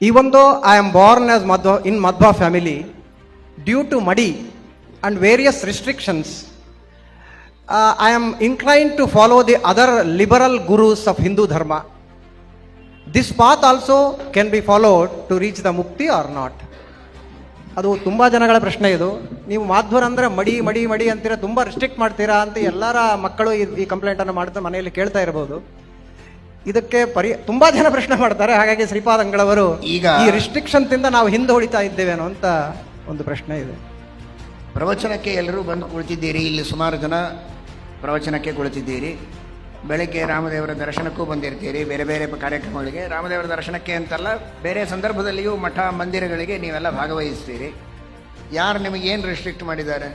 Even though I am born as in Madhva family, due to Madi and various restrictions, I am inclined to follow the other liberal gurus of Hindu Dharma. This path also can be followed to reach the mukti or not? ಅದು ತುಂಬ ಜನಗಳ ಪ್ರಶ್ನೆ ಇದು. ನೀವು ಮಾಧ್ವರ ಅಂದರೆ ಮಡಿ ಮಡಿ ಮಡಿ ಅಂತೀರಾ, ತುಂಬ ರಿಸ್ಟ್ರಿಕ್ಟ್ ಮಾಡ್ತೀರಾ ಅಂತ ಎಲ್ಲರ ಮಕ್ಕಳು ಈ ಕಂಪ್ಲೇಂಟನ್ನು ಮಾಡ್ತಾ ಮನೆಯಲ್ಲಿ ಕೇಳ್ತಾ ಇರ್ಬೋದು. ಇದಕ್ಕೆ ತುಂಬಾ ಜನ ಪ್ರಶ್ನೆ ಮಾಡ್ತಾರೆ. ಹಾಗಾಗಿ ಶ್ರೀಪಾದಂಗಳವರು ಈಗ ಈ ರಿಸ್ಟ್ರಿಕ್ಷನ್ ತಿಂದ ನಾವು ಹಿಂದೆ ಹೊಡಿತಾ ಇದ್ದೇವೇನೋ ಅಂತ ಒಂದು ಪ್ರಶ್ನೆ ಇದೆ. ಪ್ರವಚನಕ್ಕೆ ಎಲ್ಲರೂ ಬಂದು ಕುಳಿತಿದ್ದೀರಿ. ಇಲ್ಲಿ ಸುಮಾರು ಜನ ಪ್ರವಚನಕ್ಕೆ ಕುಳಿತಿದ್ದೀರಿ. ಬೆಳಗ್ಗೆ ರಾಮದೇವರ ದರ್ಶನಕ್ಕೂ ಬಂದಿರ್ತೀರಿ, ಬೇರೆ ಬೇರೆ ಕಾರ್ಯಕ್ರಮಗಳಿಗೆ. ರಾಮದೇವರ ದರ್ಶನಕ್ಕೆ ಅಂತಲ್ಲ, ಬೇರೆ ಸಂದರ್ಭದಲ್ಲಿಯೂ ಮಠ ಮಂದಿರಗಳಿಗೆ ನೀವೆಲ್ಲ ಭಾಗವಹಿಸ್ತೀರಿ. ಯಾರು ನಿಮಗೇನು ರೆಸ್ಟ್ರಿಕ್ಟ್ ಮಾಡಿದ್ದಾರೆ?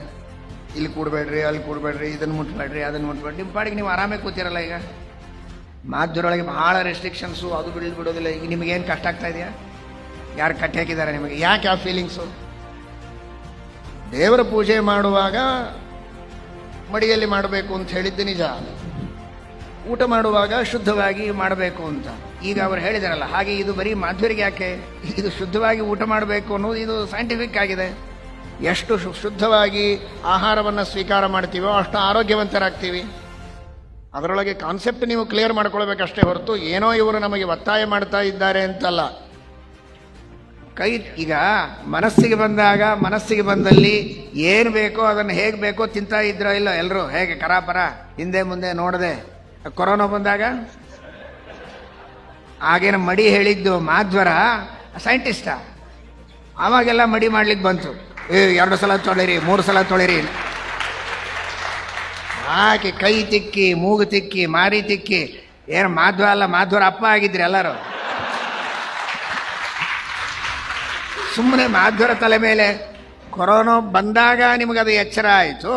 ಇಲ್ಲಿ ಕೂಡಬೇಡ್ರಿ, ಅಲ್ಲಿ ಕೂಡಬೇಡ್ರಿ, ಇದನ್ನು ಮುಟ್ಬೇಡ್ರಿ, ಅದನ್ನು ಮುಟ್ಬೇಡ್ರಿ, ನಿಮ್ಮ ಪಾಡಿಗೆ ನೀವು ಆರಾಮಾಗಿ ಕೂತಿರಲ್ಲ. ಈಗ ಮಾಧ್ಯಮದೊಳಗೆ ಬಹಳ ರೆಸ್ಟ್ರಿಕ್ಷನ್ಸು, ಅದು ಬಿಡೋದಿಲ್ಲ. ಈಗ ನಿಮಗೇನು ಕಷ್ಟ ಆಗ್ತಾ ಇದೆಯಾ? ಯಾರು ಕಟ್ಟಿ ಹಾಕಿದ್ದಾರೆ ನಿಮಗೆ? ಯಾಕೆ ಆ ಫೀಲಿಂಗ್ಸು? ದೇವರ ಪೂಜೆ ಮಾಡುವಾಗ ಮಡಿಯಲ್ಲಿ ಮಾಡಬೇಕು ಅಂತ ಹೇಳಿದ್ದು ನಿಜ. ಊಟ ಮಾಡುವಾಗ ಶುದ್ಧವಾಗಿ ಮಾಡಬೇಕು ಅಂತ ಈಗ ಅವರು ಹೇಳಿದಾರಲ್ಲ. ಹಾಗೆ ಇದು ಬರೀ ಮಾಧ್ವರಿಗೆ ಯಾಕೆ? ಇದು ಶುದ್ಧವಾಗಿ ಊಟ ಮಾಡಬೇಕು ಅನ್ನೋದು ಇದು ಸೈಂಟಿಫಿಕ್ ಆಗಿದೆ. ಎಷ್ಟು ಶುದ್ಧವಾಗಿ ಆಹಾರವನ್ನು ಸ್ವೀಕಾರ ಮಾಡ್ತೀವೋ ಅಷ್ಟು ಆರೋಗ್ಯವಂತರಾಗ್ತೀವಿ. ಅದರೊಳಗೆ ಕಾನ್ಸೆಪ್ಟ್ ನೀವು ಕ್ಲಿಯರ್ ಮಾಡ್ಕೊಳ್ಬೇಕಷ್ಟೇ ಹೊರತು ಏನೋ ಇವರು ನಮಗೆ ಒತ್ತಾಯ ಮಾಡ್ತಾ ಇದ್ದಾರೆ ಅಂತಲ್ಲ. ಈಗ ಮನಸ್ಸಿಗೆ ಬಂದಲ್ಲಿ ಏನು ಬೇಕೋ ಅದನ್ನು ಹೇಗೆ ಬೇಕೋ ತಿಂತಾ ಇದ್ರೋ ಇಲ್ಲ ಎಲ್ಲರೂ? ಹೇಗೆ ಕರಾಪರ ಹಿಂದೆ ಮುಂದೆ ನೋಡದೆ. ಕೊರೋನಾ ಬಂದಾಗ ಆಗೇನು ಮಡಿ ಹೇಳಿದ್ದು ಮಾಧ್ವರ ಸೈಂಟಿಸ್ಟ? ಅವಾಗೆಲ್ಲ ಮಡಿ ಮಾಡ್ಲಿಕ್ಕೆ ಬಂತು. 2 ಸಲ ತೊಳಿರಿ, 3 ಸಲ ತೊಳಿರಿ. ಹಾಕಿ ಕೈ ತಿಕ್ಕಿ, ಮೂಗು ತಿಕ್ಕಿ, ಮಾರಿ ತಿಕ್ಕಿ. ಏನು ಮಾಧ್ವ ಅಲ್ಲ, ಮಾಧ್ವರ ಅಪ್ಪ ಆಗಿದ್ರಿ ಎಲ್ಲರೂ. ಸುಮ್ಮನೆ ಮಾಧ್ವರ ತಲೆ ಮೇಲೆ ಕೊರೋನಾ ಬಂದಾಗ ನಿಮಗದು ಎಚ್ಚರ ಆಯಿತು.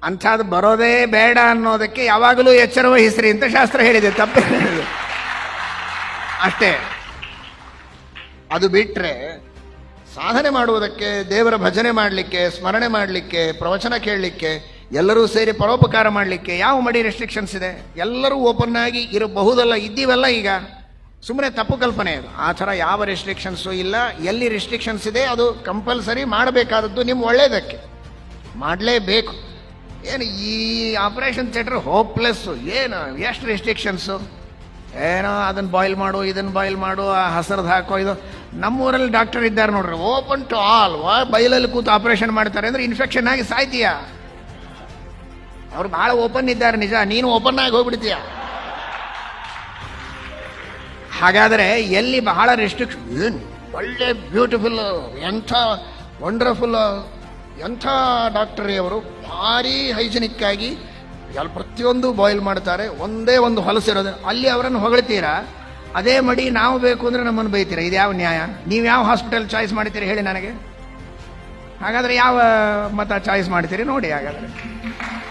ಅಂಥದ್ದು ಬರೋದೇ ಬೇಡ ಅನ್ನೋದಕ್ಕೆ ಯಾವಾಗಲೂ ಎಚ್ಚರ ವಹಿಸ್ರಿ ಅಂತ ಶಾಸ್ತ್ರ ಹೇಳಿದೆ. ತಪ್ಪೇ ಹೇಳಿದೆ ಅಷ್ಟೇ. ಅದು ಬಿಟ್ಟರೆ ಸಾಧನೆ ಮಾಡುವುದಕ್ಕೆ, ದೇವರ ಭಜನೆ ಮಾಡಲಿಕ್ಕೆ, ಸ್ಮರಣೆ ಮಾಡಲಿಕ್ಕೆ, ಪ್ರವಚನ ಕೇಳಲಿಕ್ಕೆ, ಎಲ್ಲರೂ ಸೇರಿ ಪರೋಪಕಾರ ಮಾಡಲಿಕ್ಕೆ ಯಾವ ಮಡಿ ರೆಸ್ಟ್ರಿಕ್ಷನ್ಸ್ ಇದೆ? ಎಲ್ಲರೂ ಓಪನ್ ಆಗಿ ಇರಬಹುದಲ್ಲ, ಇದ್ದೀವಲ್ಲ. ಈಗ ಸುಮ್ಮನೆ ತಪ್ಪು ಕಲ್ಪನೆ ಅದು. ಆ ಥರ ಯಾವ ರೆಸ್ಟ್ರಿಕ್ಷನ್ಸು ಇಲ್ಲ. ಎಲ್ಲಿ ರೆಸ್ಟ್ರಿಕ್ಷನ್ಸ್ ಇದೆ ಅದು ಕಂಪಲ್ಸರಿ ಮಾಡಬೇಕಾದದ್ದು ನಿಮ್ಮ ಒಳ್ಳೆಯದಕ್ಕೆ ಮಾಡಲೇಬೇಕು. ಏನು ಈ ಆಪರೇಷನ್ ಥಿಯೇಟರ್ ಹೋಪ್ಲೆಸ್ಸು? ಏನು ಎಷ್ಟು ರೆಸ್ಟ್ರಿಕ್ಷನ್ಸು? ಏನೋ ಅದನ್ನು ಬಾಯ್ಲ್ ಮಾಡು, ಇದನ್ನು ಬಾಯ್ಲ್ ಮಾಡು, ಆ ಹಸರದು ಹಾಕೋ. ಇದು ನಮ್ಮೂರಲ್ಲಿ ಡಾಕ್ಟರ್ ಇದ್ದಾರೆ ನೋಡ್ರಿ, ಓಪನ್ ಟು ಆಲ್. ಬೈಲಲ್ಲಿ ಕೂತು ಆಪರೇಷನ್ ಮಾಡ್ತಾರೆ ಅಂದರೆ ಇನ್ಫೆಕ್ಷನ್ ಆಗಿ ಸಾಯ್ತೀಯ. ಅವ್ರು ಭಾಳ ಓಪನ್ ಇದ್ದಾರೆ ನಿಜ, ನೀನು ಓಪನ್ ಆಗಿ ಹೋಗ್ಬಿಡ್ತೀಯ. ಹಾಗಾದರೆ ಎಲ್ಲಿ ಬಹಳ ರೆಸ್ಟ್ರಿಕ್ಷನ್? ಏನು ಒಳ್ಳೆ ಬ್ಯೂಟಿಫುಲ್, ಎಂಥ ವಂಡರ್ಫುಲ್, ಎಂಥ ಡಾಕ್ಟರಿ ಅವರು. ಭಾರಿ ಹೈಜಿನಿಕ್ ಆಗಿ ಪ್ರತಿಯೊಂದು ಬಾಯ್ಲ್ ಮಾಡ್ತಾರೆ. ಒಂದೇ ಒಂದು ಹೊಲಸಿರೋದು. ಅಲ್ಲಿ ಅವರನ್ನು ಹೊಗಳ್ತೀರಾ. ಅದೇ ಮಡಿ ನಾವು ಬೇಕು ಅಂದರೆ ನಮ್ಮನ್ನು ಬೈತೀರಾ. ಇದು ಯಾವ ನ್ಯಾಯ? ನೀವು ಯಾವ ಹಾಸ್ಪಿಟಲ್ ಚಾಯ್ಸ್ ಮಾಡ್ತೀರಿ ಹೇಳಿ ನನಗೆ? ಹಾಗಾದರೆ ಯಾವ ಮತ ಚಾಯ್ಸ್ ಮಾಡ್ತೀರಿ ನೋಡಿ ಹಾಗಾದರೆ.